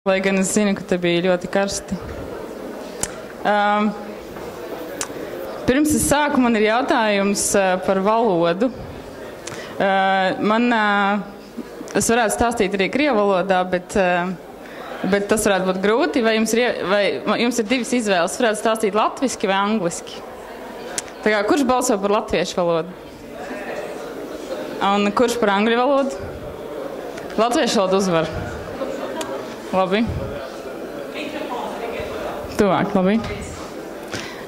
Lai gan es zinu, ka te bija ļoti karsti. Pirms es sāku, man ir jautājums par valodu. Es varētu stāstīt arī krievu valodā, bet tas varētu būt grūti. Vai jums ir divas izvēles? Varētu stāstīt latviski vai angliski? Tā kā, kurš balso par latviešu valodu? Un kurš par angļu valodu? Latviešu valodu uzvar. Labi. Tuvāk, labi.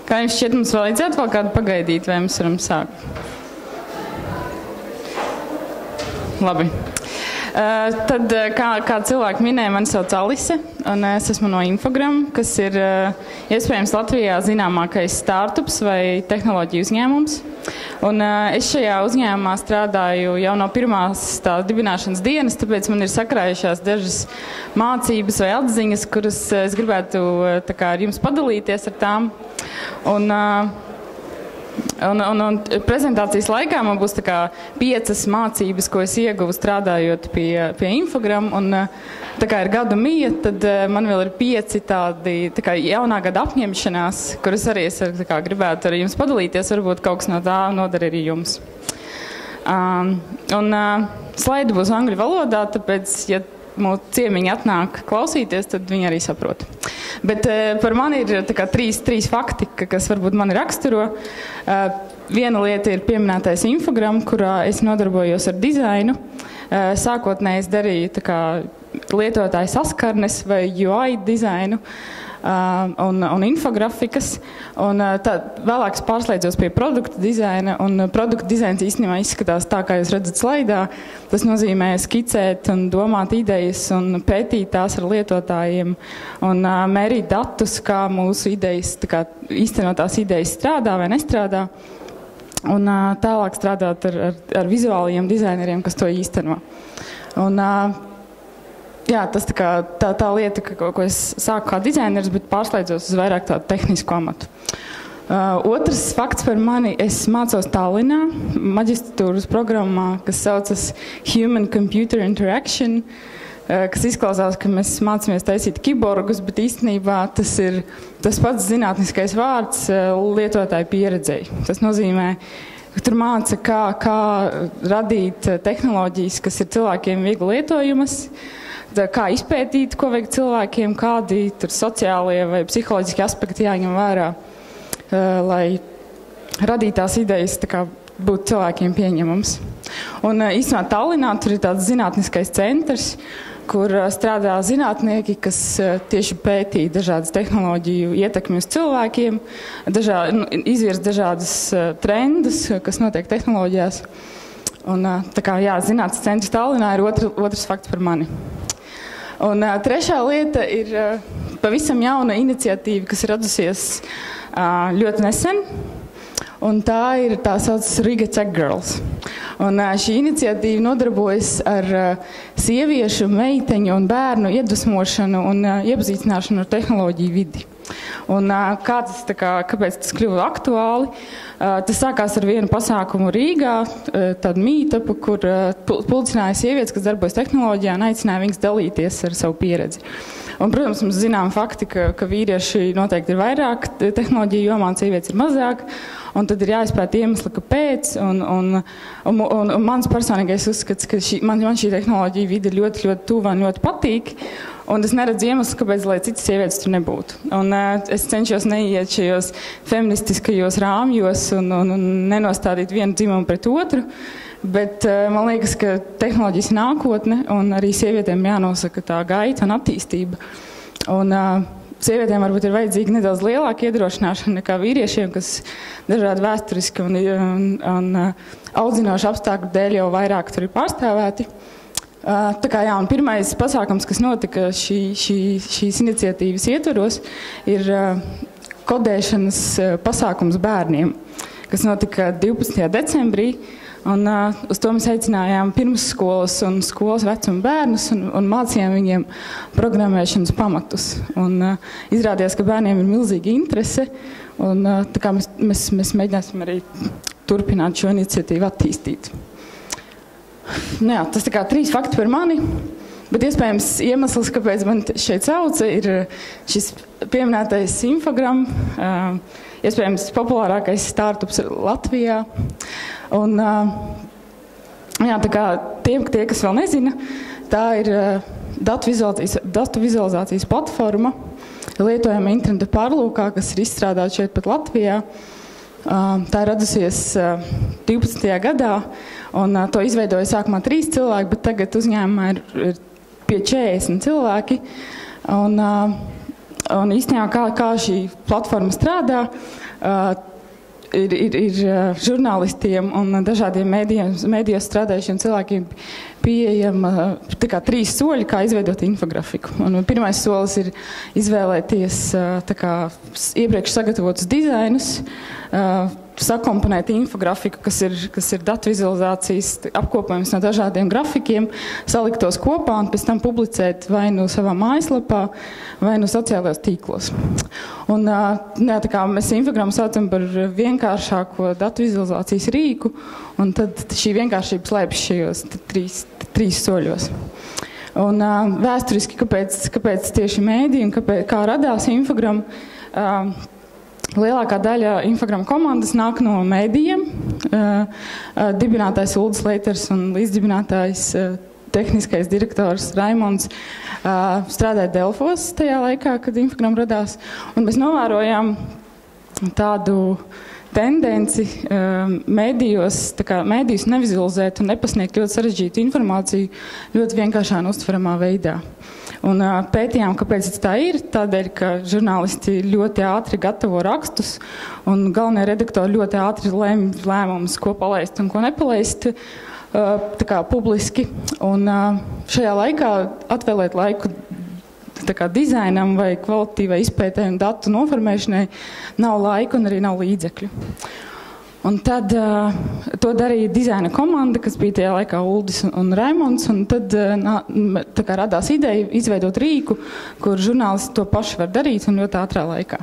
Kā jums šķiet, mums vajadzētu vēl kādu pagaidīt, vai mēs varam sākt? Labi. Tad, kā cilvēki minēja, mani sauc Alise, un es esmu no Infogram, kas ir iespējams Latvijā zināmākais startups vai tehnoloģiju uzņēmums. Un es šajā uzņēmumā strādāju jau no pirmās tās dibināšanas dienas, tāpēc man ir sakrājušās dažas mācības vai atziņas, kuras es gribētu ar jums padalīties ar tām. Un prezentācijas laikā man būs 5 mācības, ko es ieguvu strādājot pie Infogram. Un tā kā ir gadu mija, tad man vēl ir 5 tādi jaunā gada apņemšanās, kuras arī es gribētu ar jums padalīties. Varbūt kaut kas no tā noder arī jums. Slaidi būs angļu valodā, tāpēc, ja mūsu ciemiņi atnāk klausīties, tad viņi arī saprot. Bet par mani ir trīs fakti, kas varbūt mani raksturo. Viena lieta ir pieminētais Infogram, kurā es nodarbojos ar dizainu. Sākotnēji es darīju lietotāju saskarnes vai UI dizainu un infografikas. Un vēlāk es pārslēdzos pie produktu dizaina, un produktu dizains īstenībā izskatās tā, kā jūs redzat slaidā. Tas nozīmē skicēt un domāt idejas un pētīt tās ar lietotājiem un mērīt datus, kā mūsu idejas, īstenotās idejas strādā vai nestrādā. Un tālāk strādāt ar vizuālajiem dizaineriem, kas to īsteno. Un jā, tas tā lieta, ko es sāku kā dizainers, bet pārslēdzos uz vairāk tādu tehnisku amatu. Otrs fakts par mani, es mācos Tallinā, maģistratūras programmā, kas saucas Human Computer Interaction, kas izklausās, ka mēs mācāmies taisīt kiborgus, bet īstenībā tas ir tas pats zinātniskais vārds lietotāju pieredzei. Tas nozīmē, ka tur māca, kā radīt tehnoloģijas, kas ir cilvēkiem viegli lietojamas, kā izpētīt, ko vajag cilvēkiem, kādi tur sociālie vai psiholoģiski aspekti jāņem vērā, lai radītās idejas būtu cilvēkiem pieņemams. Un īstenībā Tallinā tur ir tāds zinātniskais centrs, kur strādā zinātnieki, kas tieši pētīja dažādas tehnoloģiju ietekmi uz cilvēkiem, izvirz dažādas trendus, kas notiek tehnoloģijās. Un zinātnes centrs Tallinā ir otrs fakts par mani. Un trešā lieta ir pavisam jauna iniciatīva, kas ir radusies ļoti nesen, un tā saucas Riga Tech Girls. Un šī iniciatīva nodarbojas ar sieviešu, meiteņu un bērnu iedvesmošanu un iepazīstināšanu ar tehnoloģiju vidi. Un kāpēc tas kļuva aktuāli? Tas sākās ar vienu pasākumu Rīgā, tādu meetupu, kur pulcināja sievietes, kas darbojas tehnoloģijā, un aicināja viņas dalīties ar savu pieredzi. Un, protams, mums zinām fakti, ka vīrieši noteikti ir vairāk tehnoloģiju jomā, un sievietes ir mazāk, un tad ir jāizpēta iemesli, kāpēc. Un mans personīgais uzskats, ka man šī tehnoloģija vide ļoti, ļoti tuva un ļoti patīk, un es neredzu iemeslu, kāpēc, lai citas sievietes tur nebūtu. Un es cenšos neiet šajos feministiskajos rāmjos un nenostādīt vienu dzimumu pret otru, bet man liekas, ka tehnoloģijas ir nākotne, un arī sievietēm jānosaka tā gaita un attīstība. Un sievietēm varbūt ir vajadzīga nedaudz lielāka iedrošināšana nekā vīriešiem, kas dažādi vēsturiski un audzinošu apstākļu dēļ jau vairāk tur ir pārstāvēti. Un pirmais pasākums, kas notika šīs iniciatīvas ietvaros, ir kodēšanas pasākums bērniem, kas notika 12. decembrī. Un uz to mēs aicinājām pirmsskolas un skolas vecuma bērnus un mācījām viņiem programmēšanas pamatus. Un izrādījās, ka bērniem ir milzīga interese, un mēs mēģināsim arī turpināt šo iniciatīvu attīstīt. Tas 3 fakti par mani. Bet iespējams iemesls, kāpēc man šeit sauca, ir šis pieminētais Infogram, iespējams populārākais startups Latvijā. Un, jā, tā kā tie, kas vēl nezina, tā ir datu vizualizācijas platforma, lietojama interneta pārlūkā, kas ir izstrādāta šeit pat Latvijā. Tā ir radusies 12. gadā, un to izveidoja sākumā 3 cilvēki, bet tagad uzņēmumā ir pie 40 cilvēki. Un īstenībā, kā šī platforma strādā, ir žurnālistiem un dažādiem mēdījos strādājušiem cilvēkiem pieejama 3 soļi, kā izveidot infografiku. Un pirmais solis ir izvēlēties iepriekš sagatavotus dizainus, sakomponēt infografiku, kas ir datu vizualizācijas apkopojums no dažādiem grafikiem, salikt tos kopā un pēc tam publicēt vai nu savā mājaslapā, vai nu sociālajos tīklos. Un tā kā mēs Infogramu saucam par vienkāršāko datu vizualizācijas rīku, un tad šī vienkāršība slēpjas šajos 3 soļos. Un vēsturiski, kāpēc tieši mēdī un kā radās Infogram, lielākā daļa Infogram komandas nāk no mēdījiem. Dibinātājs Uldis Leiters un līdzdibinātājs tehniskais direktors Raimonds strādāja Delfos tajā laikā, kad Infogram radās. Un mēs novērojām tādu tendenci mēdījus nevizualizēt un nepasniegt ļoti sarežģītu informāciju ļoti vienkāršā un uztveramā veidā. Un pētījām, kāpēc tā ir, tādēļ, ka žurnālisti ļoti ātri gatavo rakstus un galvenie redaktori ļoti ātri lemj lēmumus, ko palaist un ko nepalaist publiski. Un šajā laikā atvēlēt laiku dizainam vai kvalitatīvai izpētē un datu noformēšanai nav laika un arī nav līdzekļu. Un tad to darīja dizaina komanda, kas bija tajā laikā Uldis un Raimonds, un tad radās ideja izveidot rīku, kur žurnālisti to paši var darīt un ļoti ātrā laikā.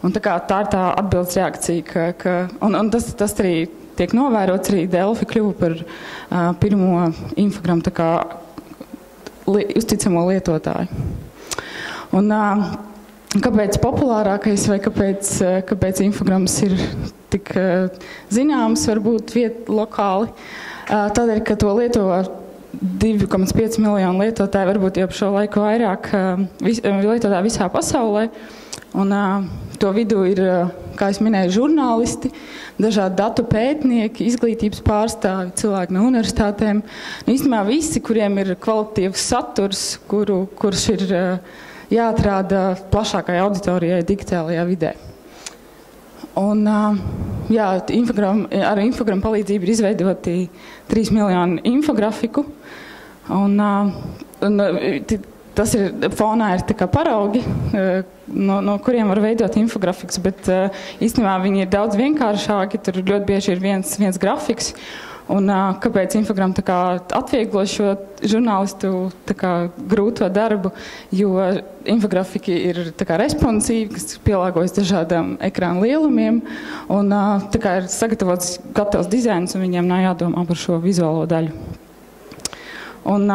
Un tā ir tā atbildes reakcija, un tas arī tiek novērots, arī Delfi kļuva par pirmo Infogram uzticamo lietotāju. Un kāpēc populārākais vai kāpēc Infograms ir tik zināms, varbūt lokāli? Tādēļ, ka to lieto 2,5 miljonu lietotāju, varbūt jau šo laiku vairāk lietotāju visā pasaulē. Un to vidū ir, kā es minēju, žurnālisti, dažādi datu pētnieki, izglītības pārstāvi, cilvēki no universitātēm. Īstenībā visi, kuriem ir kvalitatīvs saturs, kurš ir jāatrāda plašākai auditorijai digitālajā vidē. Un ar Infogram palīdzību ir izveidoti 3 miljoni infografiku. Tas ir fonā ir paraugi, no kuriem var veidot infografikas, bet īstenībā viņi ir daudz vienkāršāki, tur ļoti bieži ir viens grafiks. Un kāpēc Infogram atvieglo šo žurnālistu grūto darbu, jo infografiki ir responsīvi, kas pielāgojas dažādām ekrāna lielumiem, un ir sagatavots gatavs dizains, un viņiem nav jādomā par šo vizuālo daļu. Un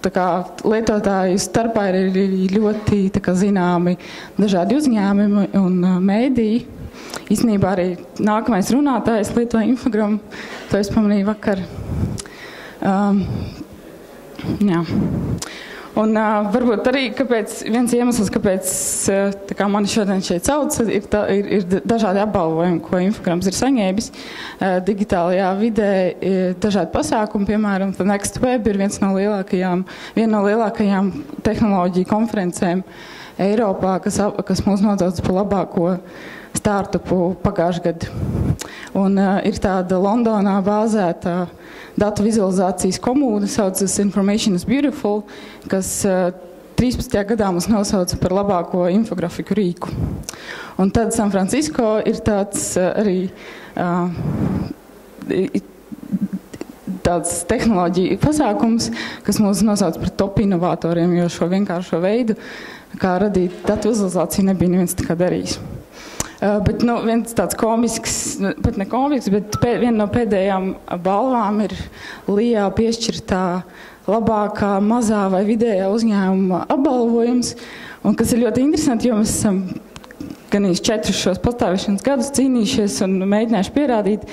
lietotāju starpā ir ļoti zināmi dažādi uzņēmumi un mēdīji. Īstenībā arī nākamais runātājs lieto Infogram, to es pamanīju vakar. Jā. Un varbūt arī viens iemesls, kāpēc mani šodien šeit sauc, ir dažādi apbalvojumi, ko Infograms ir saņēmis digitālajā vidē, dažādi pasākumi, piemēram, Next Web ir viena no lielākajām tehnoloģiju konferencēm Eiropā, kas mūs nodauc par labāko startupu pagājušajā gadā. Un ir tāda Londonā bāzēta datu vizualizācijas komūna, saucas Information is Beautiful, kas 13. gadā mums nosauca par labāko infografiku rīku. Un tad San Francisco ir tāds arī tāds tehnoloģiju pasākums, kas mūs nosauc par top inovatoriem, jo šo vienkāršo veidu, kā radīt datu vizualizāciju, nebija neviens tā kā darījis. Bet viens tāds komisks, pat ne komisks, bet viena no pēdējām balvām ir Lijā piešķirtā labākā mazā vai vidējā uzņēmuma apbalvojums. Un kas ir ļoti interesanti, jo mēs esam gan 4 šos pastāvēšanas gadus cīnījušies un mēģinājuši pierādīt,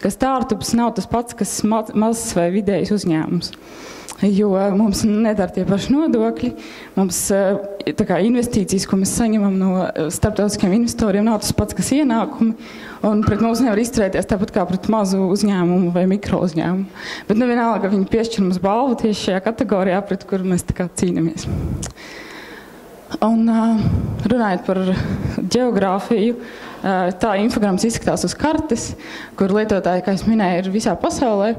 ka startups nav tas pats, kas mazs vai vidējs uzņēmums. Jo mums nedara tie paši nodokļi, mums tā kā investīcijas, ko mēs saņemam no starptautiskiem investoriem, nav tas pats, kas ienākumi, un pret mums nevar izturēties tāpat kā pret mazu uzņēmumu vai mikro uzņēmumu. Bet vienalga, viņi piešķir mums balvu tieši šajā kategorijā, pret kuru mēs tā kā cīnamies. Un runājot par ģeogrāfiju, tā infograms izskatās uz kartes, kur lietotāji, kā es minēju, ir visā pasaulē.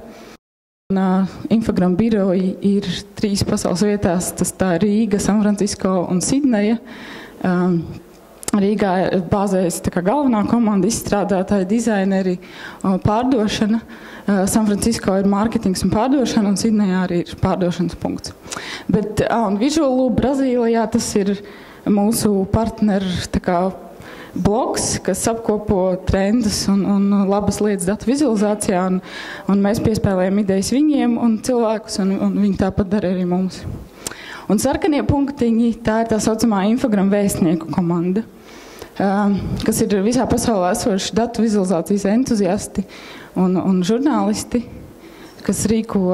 Un infogram biroji ir 3 pasaules vietās, tā ir Rīga, San Francisco un Sidneja. Rīgā bāzējas tā kā galvenā komanda, izstrādātāji, dizaineri, pārdošana. San Francisco ir mārketings un pārdošana, un Sidnejā arī ir pārdošanas punkts. Bet Visual Loop Brazīlijā tas ir mūsu partneru tā kā blogs, kas apkopo trendus un labas lietas datu vizualizācijā, un mēs piespēlējam idejas viņiem un cilvēkus, un viņi tāpat dara arī mums. Un sarkanie punktiņi, tā ir tā saucamā infogram vēstnieku komanda, kas ir visā pasaulē esoši datu vizualizācijas entuziasti un žurnālisti, kas rīko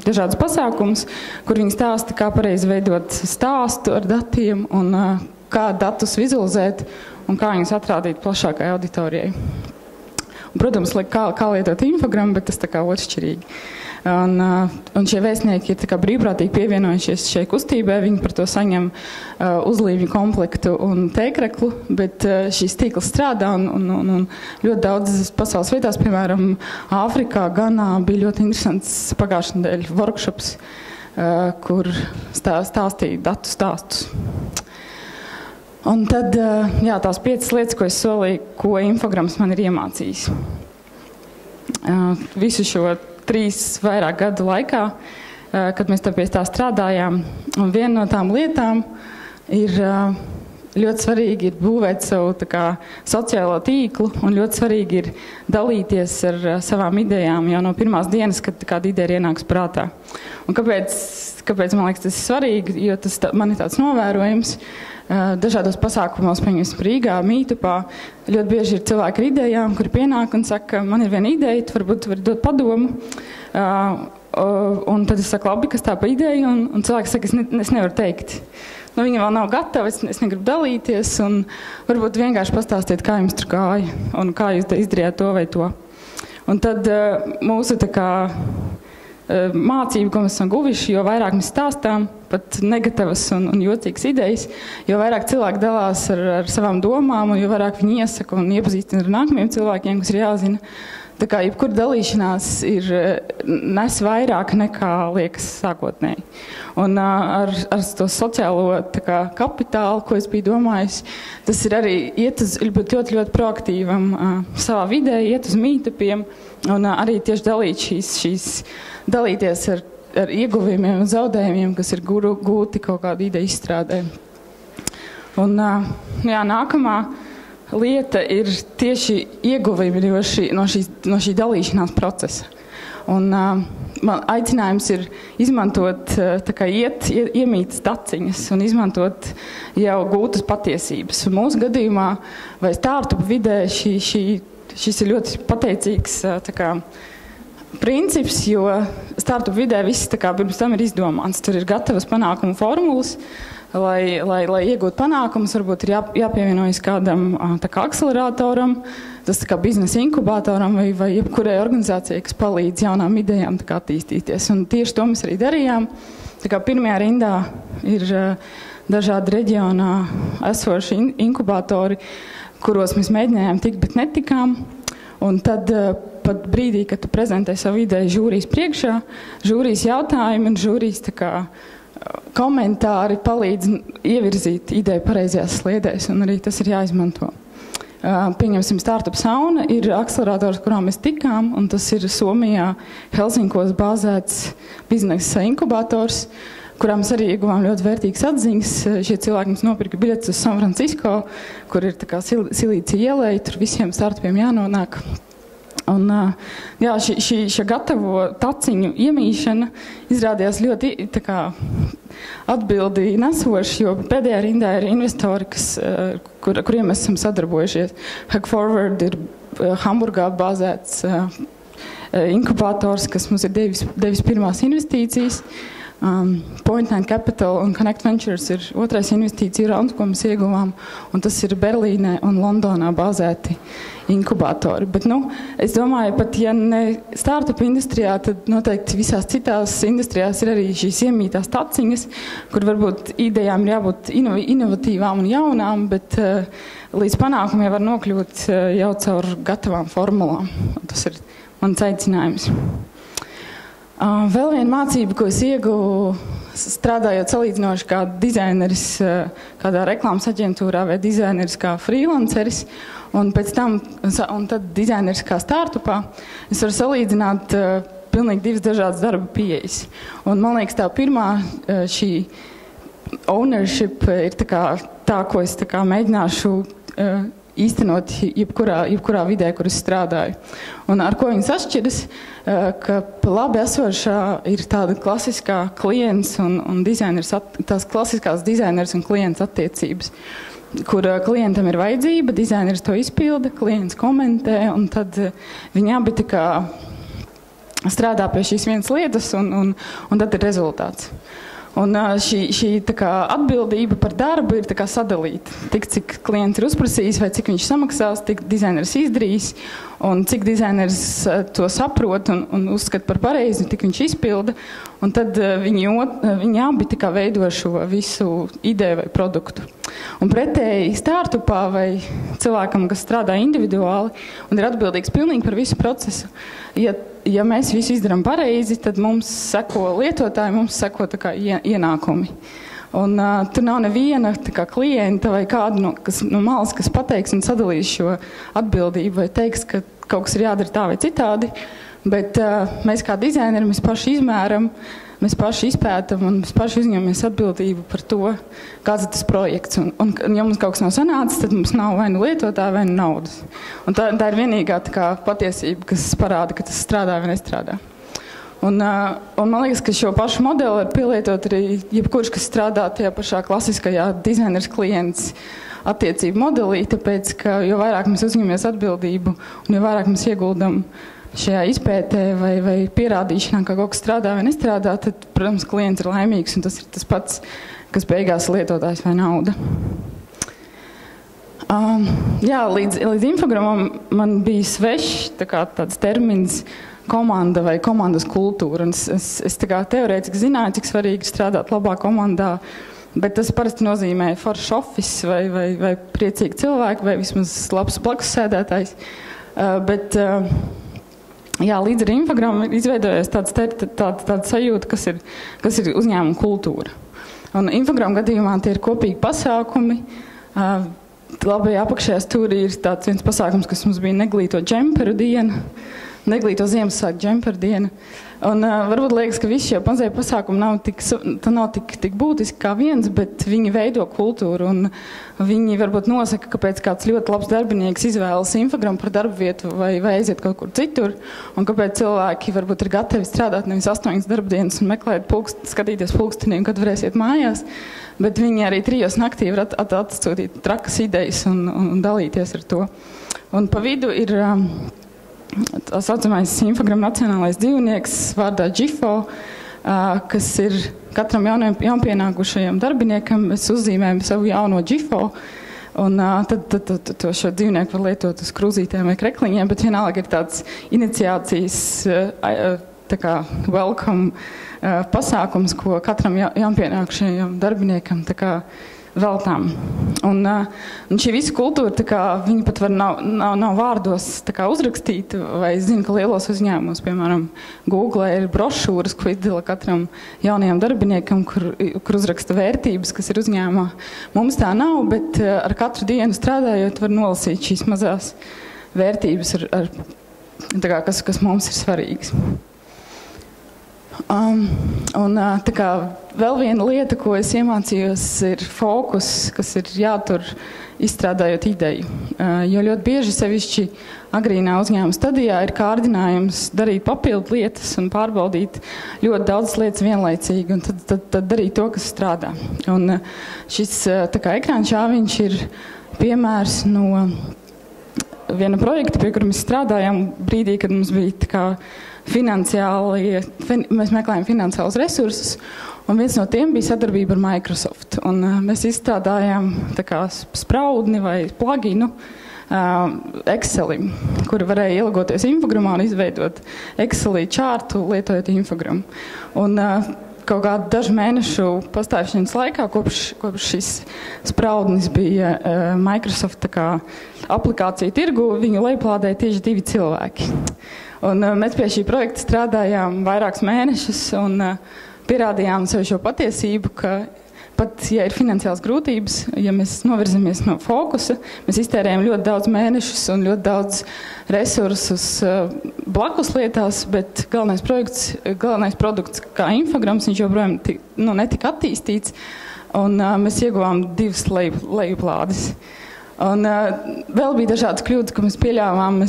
dažādus pasākumus, kur viņi stāsta, kā pareizi veidot stāstu ar datiem un kā datus vizualizēt un kā viņus atrādīt plašākai auditorijai. Un, protams, kā lietot infogramu, bet tas tā kā otršķirīgi. Un šie vēstnieki ir tā kā brīvprātīgi pievienojušies šai kustībai, viņi par to saņem uzlīmju komplektu un tēkreklu, bet šīs tīkls strādā un ļoti daudzas pasaules vietās, piemēram, Āfrikā, Ganā bija ļoti interesants pagājušā nedēļa workshops, kur stāstīja datu stāstus. Un tad, tās 5 lietas, ko es solīju, ko infograms man ir iemācījis. Visu šo 3 vairāk gadu laikā, kad mēs pie tā strādājām. Un viena no tām lietām ir ļoti svarīgi ir būvēt savu tā kā sociālo tīklu, un ļoti svarīgi ir dalīties ar savām idejām jau no pirmās dienas, kad kāda ideja ir ienāks prātā. Un kāpēc man liekas tas ir svarīgi, jo tas man ir tāds novērojums. Dažādos pasākumos, piemēram, Rīgā, Mītupā, ļoti bieži ir cilvēki ar idejām, kuri pienāk un saka, man ir viena ideja, tu varbūt vari dot padomu. Un tad es saku, labi, kas tā pa ideja, un cilvēks saka, es nevaru teikt. Viņi vēl nav gatavi, es negribu dalīties, un varbūt vienkārši pastāstiet, kā jums tur gāja, un kā jūs izdarījāt to vai to. Un tad mūsu tā kā mācību, ko mēs esam guvuši, jo vairāk mēs stāstām, pat negatīvas un jocīgas idejas, jo vairāk cilvēki dalās ar savām domām, un jo vairāk viņi iesaka un iepazīstina ar nākamajiem cilvēkiem, kas ir jāzina. Tā kā jebkur dalīšanās nes vairāk nekā liekas sākotnēji. Un ar to sociālo tā kā kapitālu, ko es biju domājis, tas ir arī iet uz ļoti, ļoti proaktīvam savā vidē, iet uz mītupiem un arī tieši dalīties ar ieguvumiem un zaudējumiem, kas ir gūti kaut kādu ideju izstrādē. Un nākamā lieta ir tieši ieguvumi no šī dalīšanās procesa. Un man aicinājums ir izmantot, tā kā iemīt staciņas un izmantot jau gūtas patiesības. Un mūsu gadījumā vai startup vidē šis ir ļoti pateicīgs tā kā princips, jo startup vidē viss tā kā pirms tam ir izdomāts. Tur ir gatavas panākumu formulas. Lai iegūtu panākumus, varbūt ir jāpievienojas kādam tā kā akceleratoram, tas tā kā biznesa inkubatoram vai jebkurai organizācijai, kas palīdz jaunām idejām tā kā attīstīties. Un tieši to mēs arī darījām. Tā kā pirmajā rindā ir dažādi reģionā esoši inkubatori, kuros mēs mēģinājām tikt, bet netikām. Un tad pat brīdī, kad tu prezentē savu ideju žūrijas priekšā, žūrijas jautājumi un žūrijas tā kā komentāri palīdz ievirzīt ideju pareizajās sliedēs, un arī tas ir jāizmanto. Pieņemsim, Startup Sauna ir akcelerators, kurā mēs tikām, un tas ir Somijā Helsinkos bāzēts biznesa inkubators, kurā mēs arī ieguvām ļoti vērtīgas atziņas. Šie cilvēki mums nopirka biļetes uz San Francisco, kur ir tā kā Silīcija ielai, tur visiem startupiem jānonāk. Un, jā, šī gatavo taciņu iemīšana izrādījās ļoti tā kā atbildi nesoši, jo pēdējā rindā ir investori, kuriem mēs esam sadarbojušies. Hack4ward ir Hamburgā bāzēts inkubators, kas mums ir devis pirmās investīcijas. Point9 Capital un Connect Ventures ir otrais investīcija rauns, ko mēs ieguvām, un tas ir Berlīnē un Londonā bāzēti inkubatori. Bet, es domāju, pat ja ne startup industrijā, tad noteikti visās citās industrijās ir arī šīs iemītās taciņas, kur varbūt idejām ir jābūt inovatīvām un jaunām, bet līdz panākumiem var nokļūt jau caur gatavām formulām. Un tas ir mans aicinājums. Vēl viena mācība, ko es ieguvu strādājot salīdzinoši kā dizaineris kādā reklāmas aģentūrā vai dizaineris kā freelanceris, un tad dizaineris kā startupā, es varu salīdzināt pilnīgi divas dažādas darba pieejas. Un man liekas, tā pirmā šī ownership ir tā, ko es mēģināšu īstenot jebkurā vidē, kur es strādāju. Un ar ko viņas atšķiras, ka labi esošā ir tāda klasiskā klients un dizainers, tās klasiskās dizainers un klients attiecības, kur klientam ir vajadzība, dizainers to izpilda, klients komentē, un tad viņi abi strādā pie šīs vienas lietas, un tad ir rezultāts. Un šī atbildība par darbu ir sadalīta. Tik, cik klients ir uzprasījis, vai cik viņš samaksās, tik dizainers izdarīs, un cik dizainers to saprot un uzskata par pareizi, tik viņš izpilda. Un tad viņi abi veido šo visu ideju vai produktu. Un pretēji startupā vai cilvēkam, kas strādā individuāli un ir atbildīgs pilnīgi par visu procesu, ja mēs visu izdarām pareizi, tad mums seko lietotāji, mums seko ienākumi. Un tur nav neviena klienta vai kāda no malas, kas pateiks un sadalīs šo atbildību vai teiks, ka kaut kas ir jādara tā vai citādi. Bet mēs kā dizaineri, mēs paši izmēram, mēs paši izpētam un mēs paši uzņemamies atbildību par to, kāds ir tas projekts. Un ja mums kaut kas nav sanācis, tad mums nav vai nu lietotāja, vai nu naudas. Un tā ir vienīgā patiesība, kas parāda, ka tas strādā vai nestrādā. Un man liekas, ka šo pašu modeli var pielietot arī jebkurš, kas strādā tajā pašā klasiskajā dizainers klients attiecību modelī, tāpēc, ka jo vairāk mēs uzņemamies atbildību un jo vairāk mēs ieguldam šajā izpētē vai pierādīšanā, ka kaut kas strādā vai nestrādā, tad, protams, klients ir laimīgs, un tas ir tas pats, kas beigās lietotājs vai nauda. Līdz infogramam man bija svešs tāds termins komanda vai komandas kultūra. Un es teorētiski zināju, cik svarīgi ir strādāt labā komandā, bet tas parasti nozīmē foršs office vai priecīgi cilvēki vai vismaz labs blakus sēdētājs. Līdz ar infogramu izveidojas tāda sajūta, kas ir uzņēmuma kultūra. Un infogramu gadījumā tie ir kopīgi pasākumi. Labajā apakšējā stūrī ir tāds viens pasākums, kas mums bija neglīto džemperu diena, neglīto Ziemassvētku džemperu diena. Un varbūt liekas, ka visi šie mazie pasākumi nav tik būtiski kā viens, bet viņi veido kultūru un viņi varbūt nosaka, kāpēc kāds ļoti labs darbinieks izvēlas infogramu par darbu vietu vai aiziet kaut kur citur, un kāpēc cilvēki varbūt ir gatavi strādāt nevis 8 darbdienas un meklēt skatīties pulkstenī, kad varēsiet mājās, bet viņi arī 3 naktī var atsūtīt trakas idejas un dalīties ar to. Un pa vidu ir tā saucamais infogramu nacionālais dzīvnieks vārdā GIFO, kas ir katram jaunpienākušajam darbiniekam, mēs uzzīmējam savu jauno GIFO, un tad šo dzīvnieku var lietot uz krūzītēm vai krekliņiem, bet vienalga ir tāds iniciācijas welcome pasākums, ko katram jaunpienākušajam darbiniekam veltām. Un šī visa kultūra, viņi pat var nav vārdos uzrakstīt, vai es zinu, ka lielos uzņēmumos, piemēram, Google ir brošūras, ko izdala katram jaunajam darbiniekam, kur uzraksta vērtības, kas ir uzņēmumā. Mums tā nav, bet ar katru dienu strādājot var nolasīt šīs mazās vērtības, kas mums ir svarīgas. Tā kā vēl viena lieta, ko es iemācījos, ir fokus, kas ir jātur izstrādājot ideju. Jo ļoti bieži sevišķi agrīnā uzņēmuma stadijā ir kārdinājums darīt papildu lietas un pārbaudīt ļoti daudz lietas vienlaicīgi un tad darīt to, kas strādā. Un šis tā kā ekrāna šāviņš ir piemērs no viena projekta, pie kura mēs strādājām brīdī, kad mums bija tā kā mēs meklējām finansiālus resursus, un viens no tiem bija sadarbība ar Microsoft. Un mēs izstrādājām tā kā spraudni vai pluginu Excelim, kuru varēja ielgoties infogramā un izveidot Excelī čārtu, lietojot infogramu. Un kaut kādu dažu mēnešu pastāvēšanas laikā, kopš šis spraudnis bija Microsoft tā kā aplikācija tirgu, viņu lejuplādēja tieši 2 cilvēki. Un mēs pie šī projekta strādājām vairākus mēnešus un pierādījām sev šo patiesību, ka pat, ja ir finansiāls grūtības, ja mēs novirzamies no fokusa, mēs iztērējam ļoti daudz mēnešus un ļoti daudz resursus blakus lietās, bet galvenais produkts kā infograms, viņš joprojām netika attīstīts, un mēs ieguvām 2 lejuplādes. Un vēl bija dažādas kļūdas, ko mēs pieļāvām.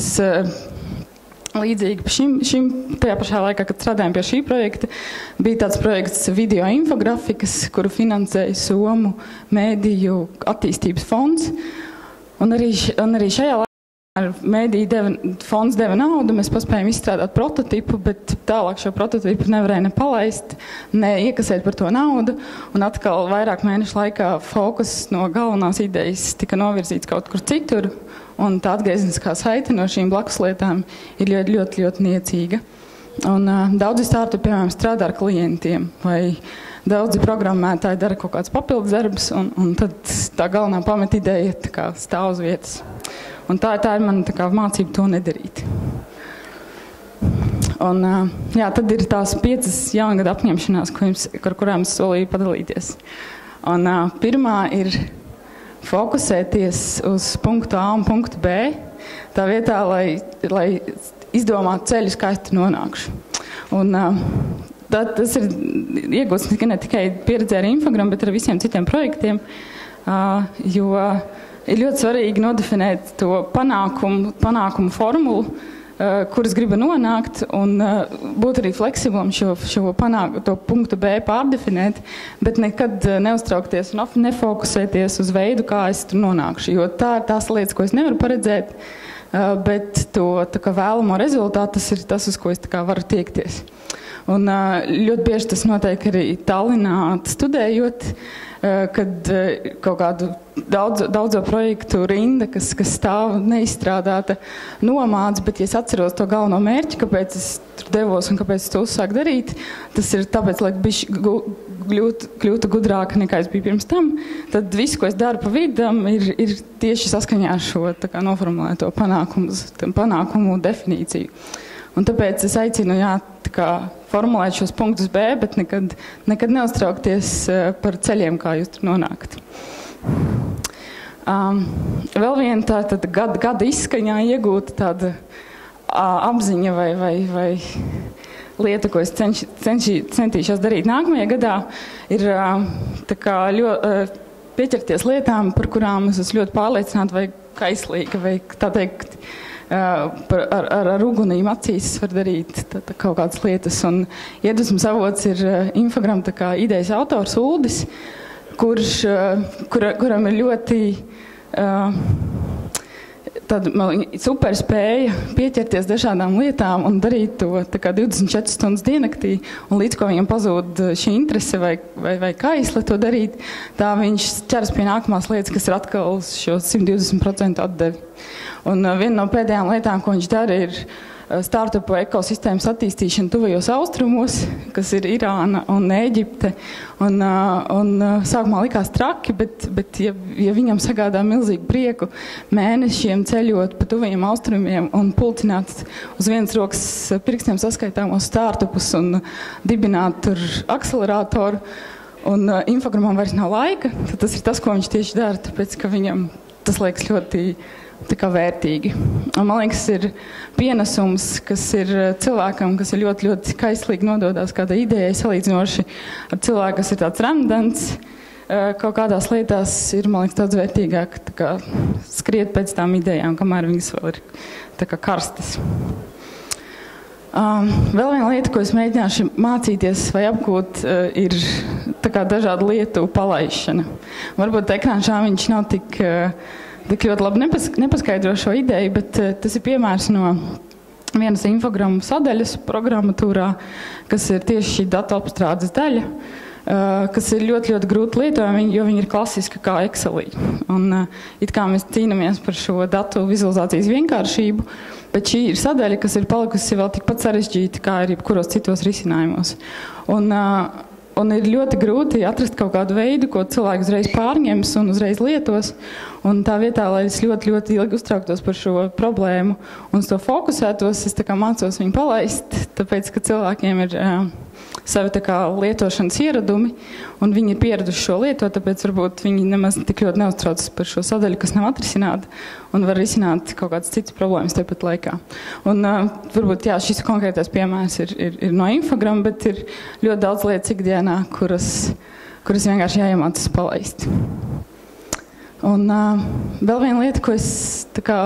Līdzīgi šim tajā pašā laikā, kad strādājām pie šī projekta, bija tāds projekts video infografikas, kuru finansēja Somu mēdīju attīstības fonds. Un arī šajā laikā mēdīju fonds deva naudu, mēs paspējām izstrādāt prototipu, bet tālāk šo prototipu nevarēja ne palaist, ne iekasēt par to naudu. Un atkal vairāk mēnešu laikā fokus no galvenās idejas tika novirzīts kaut kur citur. Un tā atgriezniskā saite no šīm blakus lietām ir ļoti niecīga. Un daudzi startupi, piemēram, strādā ar klientiem, vai daudzi programmētāji dara kaut kāds papildus darbs, un tad tā galvenā pamatideja tā kā stāv uz vietas. Un tā ir mana tā kā mācība to nedarīt. Un tad ir tās 5 jaungada apņemšanās, ar kurām es solīju padalīties. Un pirmā ir fokusēties uz punktu A un punktu B, tā vietā, lai izdomātu ceļus, kā es tur nonākšu. Un tas ir iegūts ne tikai pieredzē ar infogramu, bet ar visiem citiem projektiem, jo ir ļoti svarīgi nodefinēt to panākumu formulu, kuras griba nonākt, un būt arī fleksiblam šo to punktu B pārdefinēt, bet nekad neuztraukties un nefokusēties uz veidu, kā es tur nonākšu. Jo tā ir tās lietas, ko es nevaru paredzēt, bet to tā kā vēlamo rezultātu, tas ir tas, uz ko es tā kā varu tiekties. Un ļoti bieži tas notiek arī Tallinā studējot, kad kaut kādu daudzo projektu rinda, kas stāv neizstrādāta, nomāc, bet ja es atceros to galveno mērķi, kāpēc es tur devos un kāpēc es to uzsāku darīt, tas ir tāpēc, lai kļūtu gudrāka nekā es biju pirms tam, tad viss, ko es daru pa vidam, ir tieši saskaņā ar šo tā kā noformulēto panākumu definīciju. Un tāpēc es aicinu, formulēt šos punktus B, bet nekad neuztraukties par ceļiem, kā jūs tur nonākat. Vēl viena tāda gada izskaņā iegūta tāda apziņa vai lieta, ko es centīšos darīt nākamajā gadā, ir tā kā pieķerties lietām, par kurām es esmu ļoti pārliecināta vai kaislīga, vai tā teikt, ar ugunīm acīs var darīt kaut kādas lietas. Un iedvesmas avots ir Infogram tā kā idejas autors Uldis, kuram ir ļoti tāda super spēja pieķerties dažādām lietām un darīt to tā kā 24 stundas diennaktī, un līdz ko viņam pazūd šī interese vai kaisle to darīt, tā viņš ķeras pie nākamās lietas, kas ir atkal šo 120% atdevi. Un viena no pēdējām lietām, ko viņš dara, ir startupu ekosistēmas attīstīšana tuvajos austrumos, kas ir Irāna un Ēģipte. Un sākumā likās traki, bet ja viņam sagādā milzīgu prieku mēnešiem ceļot pa tuvajiem austrumiem un pulcināt uz vienas rokas pirkstiem saskaitāmos startupus un dibināt tur akceleratoru, un Infogramam vairs nav laika, tad tas ir tas, ko viņš tieši dara, tāpēc, ka viņam tas liekas ļoti tā kā vērtīgi. Un, man liekas, ir pienesums, kas ir cilvēkam, kas ir ļoti, ļoti kaislīgi nododās kāda ideja, salīdzinoši ar cilvēku, kas ir tāds remdens, kaut kādās lietās ir, man liekas, daudz vērtīgāk tā kā skriet pēc tām idejām, kamēr viņas vēl ir tā kā karstas. Vēl viena lieta, ko es mēģināšu mācīties vai apgūt, ir tā kā dažādu lietu palaišana. Varbūt ekrānā viņš nav tik ļoti labi nepaskaidro šo ideju, bet tas ir piemērs no vienas infogrammu sadaļas programmatūrā, kas ir tieši šī datu apstrādes daļa, kas ir ļoti, ļoti grūti lietojami, jo viņi ir klasiski kā Excelī. Un it kā mēs cīnāmies par šo datu vizualizācijas vienkāršību, bet šī ir sadaļa, kas ir palikusi vēl tikpat sarežģīta, kā ir jebkuros citos risinājumos. Un ir ļoti grūti atrast kaut kādu veidu, ko cilvēki uzreiz pārņems un uzreiz lietos. Un tā vietā, lai es ļoti, ļoti ilgi uztrauktos par šo problēmu un uz to fokusētos, es tā kā mācos viņu palaist, tāpēc, ka cilvēkiem ir savi tā kā lietošanas ieradumi, un viņi ir pieraduši šo lietot, tāpēc varbūt viņi nemaz tik ļoti neuztraucas par šo sadaļu, kas nav atrisināta, un var risināt kaut kādas citas problēmas tepat laikā. Un varbūt, jā, šis konkrētais piemērs ir no Infogram, bet ir ļoti daudz lietas ikdienā, kuras vienkārši jāiemācas palaist. Un vēl viena lieta, ko es tā kā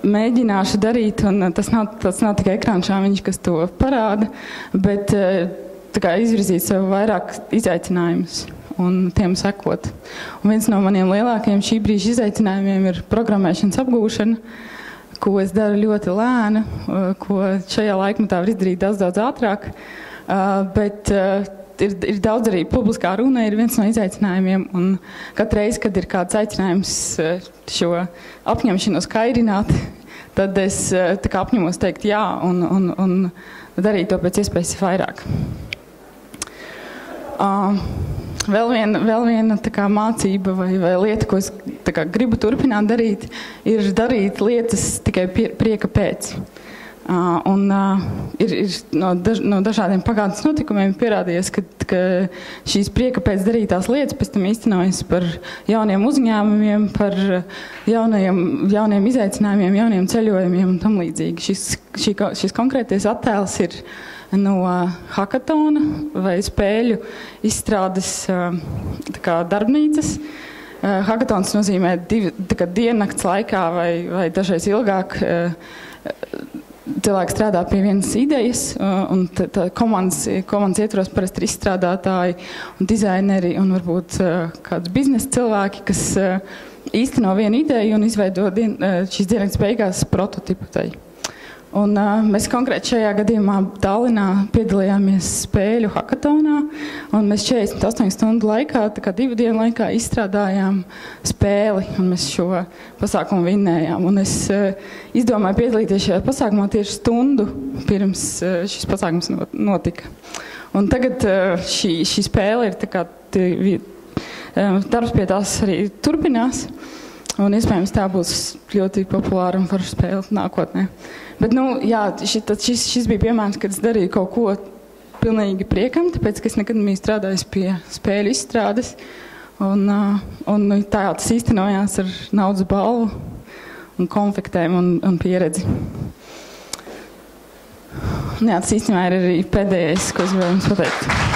mēģināšu darīt, un tas nav tikai ekrānšāviņš, kas to parāda, bet tā kā izvirzīt sev vairāk izaicinājumus un tiem sekot. Un viens no maniem lielākajiem šī brīža izaicinājumiem ir programmēšanas apgūšana, ko es daru ļoti lēni, ko šajā laikmetā var izdarīt daudz ātrāk, bet ir daudz arī publiskā runa, ir viens no izaicinājumiem, un katru reizi, kad ir kāds aicinājums šo apņemšanos kairināt, tad es tā kā apņemos teikt jā un darīt to pēc iespējas vairāk. Vēl viena tā kā mācība vai lieta, ko es tā kā gribu turpināt darīt, ir darīt lietas tikai prieka pēc. Ir no dažādiem pagātnes notikumiem pierādījies, ka šīs prieka pēc darītās lietas pēc tam īstenojas par jauniem uzņēmumiem, par jauniem izaicinājumiem, jauniem ceļojumiem un tam līdzīgi. Šis konkrētais attēls ir no hakatona vai spēļu izstrādes tā kā darbnīcas. Hakatons nozīmē diennakts laikā vai dažreiz ilgāk cilvēki strādā pie vienas idejas, un komandas ietvaros parasti ir izstrādātāji un dizaineri un varbūt kāds biznesa cilvēki, kas īsteno vienu ideju un izveido šīs diennakts beigās prototipu tai. Un mēs konkrēti šajā gadījumā Tallinā piedalījāmies spēļu hakatonā, un mēs 48 stundu laikā, tā kā 2 dienu laikā izstrādājām spēli, un mēs šo pasākumu vinnējām. Un es izdomāju piedalīties šajā pasākumā tieši stundu pirms šis pasākums notika. Un tagad šī spēle ir tā kā darbs pie tās arī turpinās. Un iespējams tā būs ļoti populāra un forša spēle nākotnē. Bet, jā, šis bija piemērs, kad es darīju kaut ko pilnīgi priekam, tāpēc, ka es nekad nebiju strādājis pie spēļu izstrādes. Un tā tas īstenojās ar naudas balvu un konfektēm un pieredzi. Jā, tas īstenībā ir arī pēdējais, ko es gribēju jums pateikt.